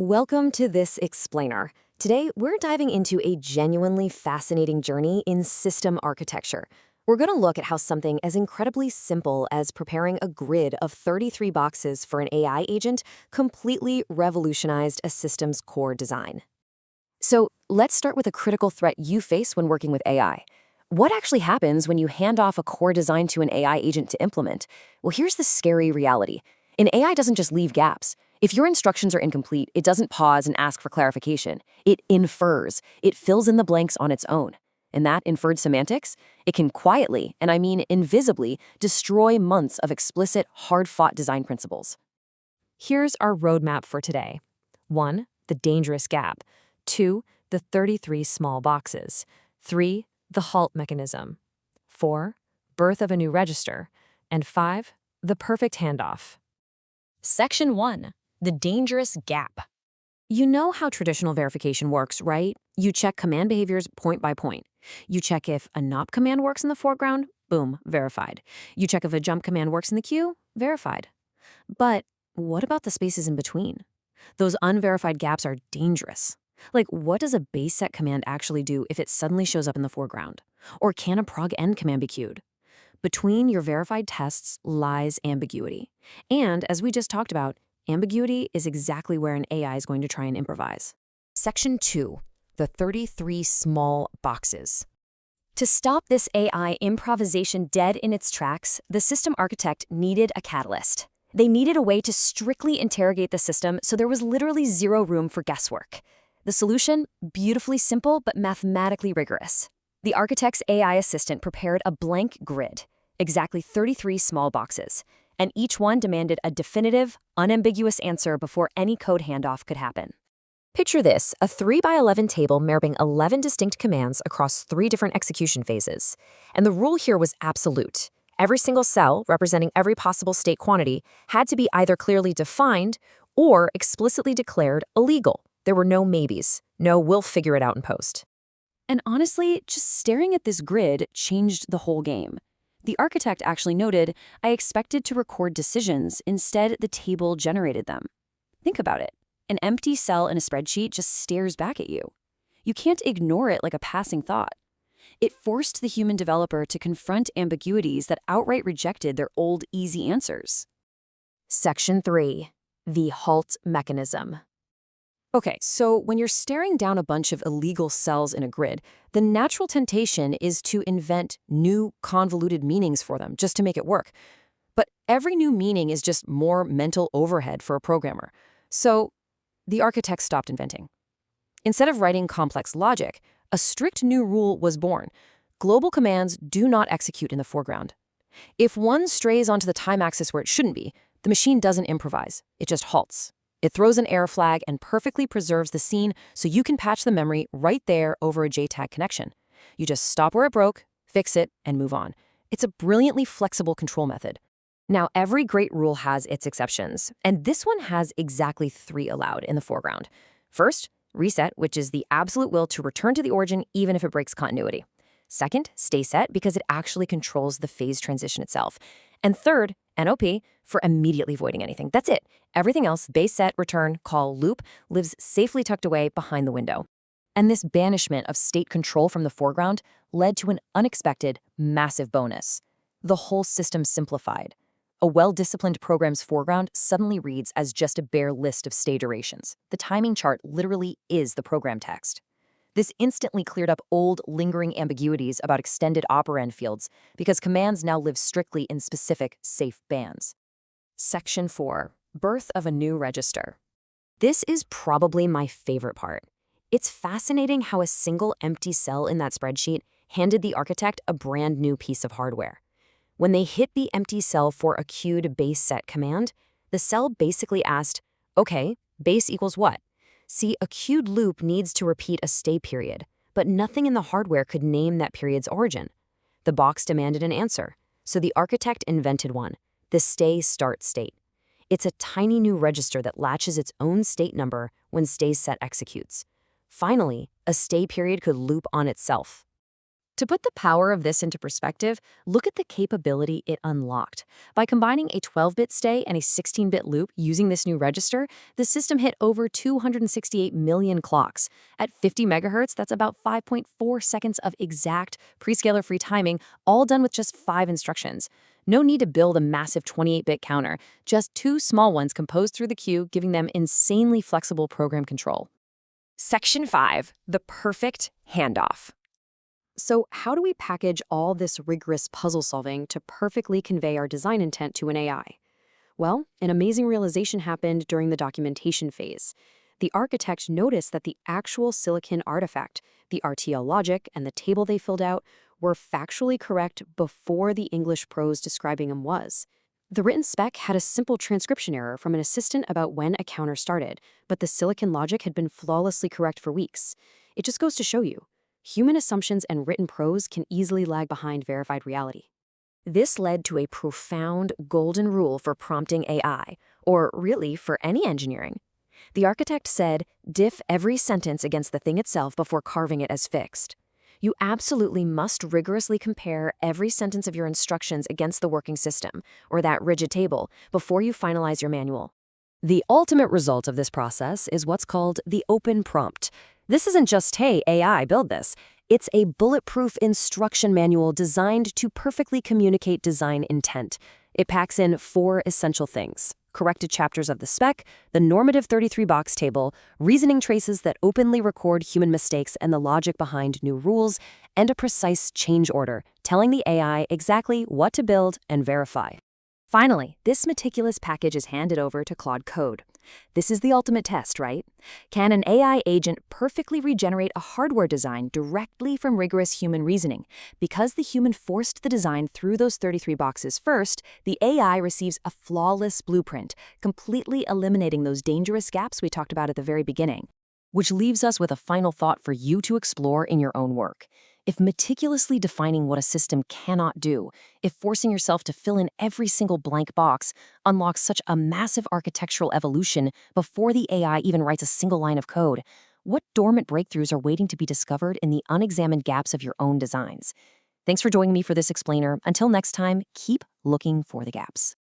Welcome to This Explainer. Today, we're diving into a genuinely fascinating journey in system architecture. We're going to look at how something as incredibly simple as preparing a grid of 33 boxes for an AI agent completely revolutionized a system's core design. So, let's start with a critical threat you face when working with AI. What actually happens when you hand off a core design to an AI agent to implement? Well, here's the scary reality. An AI doesn't just leave gaps. If your instructions are incomplete, it doesn't pause and ask for clarification. It infers. It fills in the blanks on its own. And that inferred semantics, it can quietly, and I mean invisibly, destroy months of explicit, hard-fought design principles. Here's our roadmap for today. 1. The dangerous gap. 2. The 33 small boxes. 3. The halt mechanism. 4. Birth of a new register. And 5. The perfect handoff. Section 1. The dangerous gap. You know how traditional verification works, right? You check command behaviors point by point. You check if a NOP command works in the foreground, boom, verified. You check if a jump command works in the queue, verified. But what about the spaces in between? Those unverified gaps are dangerous. Like, what does a base set command actually do if it suddenly shows up in the foreground? Or can a prog end command be queued? Between your verified tests lies ambiguity. And as we just talked about, ambiguity is exactly where an AI is going to try and improvise. Section 2. The 33 small boxes. To stop this AI improvisation dead in its tracks, the system architect needed a catalyst. They needed a way to strictly interrogate the system so there was literally zero room for guesswork. The solution? Beautifully simple but mathematically rigorous. The architect's AI assistant prepared a blank grid, exactly 33 small boxes, and each one demanded a definitive, unambiguous answer before any code handoff could happen. Picture this, a 3x11 table mirroring 11 distinct commands across 3 different execution phases. And the rule here was absolute. Every single cell, representing every possible state quantity, had to be either clearly defined or explicitly declared illegal. There were no maybes, no we'll figure it out in post. And honestly, just staring at this grid changed the whole game. The architect actually noted, I expected to record decisions, instead the table generated them. Think about it. An empty cell in a spreadsheet just stares back at you. You can't ignore it like a passing thought. It forced the human developer to confront ambiguities that outright rejected their old, easy answers. Section 3. The halt mechanism. Okay, so when you're staring down a bunch of illegal cells in a grid, the natural temptation is to invent new, convoluted meanings for them, just to make it work. But every new meaning is just more mental overhead for a programmer. So the architect stopped inventing. Instead of writing complex logic, a strict new rule was born. Global commands do not execute in the foreground. If one strays onto the time axis where it shouldn't be, the machine doesn't improvise. It just halts. It throws an error flag and perfectly preserves the scene so you can patch the memory right there over a JTAG connection. You just stop where it broke, fix it, and move on. It's a brilliantly flexible control method. Now, every great rule has its exceptions, and this one has exactly 3 allowed in the foreground. First, reset, which is the absolute will to return to the origin even if it breaks continuity. Second, stay set, because it actually controls the phase transition itself. And third, NOP, for immediately voiding anything. That's it. Everything else, base set, return, call, loop, lives safely tucked away behind the window. And this banishment of state control from the foreground led to an unexpected, massive bonus. The whole system simplified. A well-disciplined program's foreground suddenly reads as just a bare list of stay durations. The timing chart literally is the program text. This instantly cleared up old, lingering ambiguities about extended operand fields because commands now live strictly in specific, safe bands. Section 4. Birth of a new register. This is probably my favorite part. It's fascinating how a single empty cell in that spreadsheet handed the architect a brand new piece of hardware. When they hit the empty cell for a queued base set command, the cell basically asked, okay, base equals what? See, a queued loop needs to repeat a stay period, but nothing in the hardware could name that period's origin. The box demanded an answer, so the architect invented one, the stay start state. It's a tiny new register that latches its own state number when stay set executes. Finally, a stay period could loop on itself. To put the power of this into perspective, look at the capability it unlocked. By combining a 12-bit stay and a 16-bit loop using this new register, the system hit over 268 million clocks. At 50 megahertz, that's about 5.4 seconds of exact prescaler-free timing, all done with just 5 instructions. No need to build a massive 28-bit counter, just 2 small ones composed through the queue, giving them insanely flexible program control. Section 5. The perfect handoff. So, how do we package all this rigorous puzzle solving to perfectly convey our design intent to an AI? Well, an amazing realization happened during the documentation phase. The architect noticed that the actual silicon artifact, the RTL logic, and the table they filled out were factually correct before the English prose describing them was. The written spec had a simple transcription error from an assistant about when a counter started, but the silicon logic had been flawlessly correct for weeks. It just goes to show you, human assumptions and written prose can easily lag behind verified reality. This led to a profound golden rule for prompting AI, or really for any engineering. The architect said, diff every sentence against the thing itself before carving it as fixed. You absolutely must rigorously compare every sentence of your instructions against the working system, or that rigid table, before you finalize your manual. The ultimate result of this process is what's called the open prompt. This isn't just, hey, AI, build this. It's a bulletproof instruction manual designed to perfectly communicate design intent. It packs in 4 essential things: corrected chapters of the spec, the normative 33-box table, reasoning traces that openly record human mistakes and the logic behind new rules, and a precise change order, telling the AI exactly what to build and verify. Finally, this meticulous package is handed over to Claude Code. This is the ultimate test, right? Can an AI agent perfectly regenerate a hardware design directly from rigorous human reasoning? Because the human forced the design through those 33 boxes first, the AI receives a flawless blueprint, completely eliminating those dangerous gaps we talked about at the very beginning. Which leaves us with a final thought for you to explore in your own work. If meticulously defining what a system cannot do, if forcing yourself to fill in every single blank box unlocks such a massive architectural evolution before the AI even writes a single line of code, what dormant breakthroughs are waiting to be discovered in the unexamined gaps of your own designs? Thanks for joining me for this explainer. Until next time, keep looking for the gaps.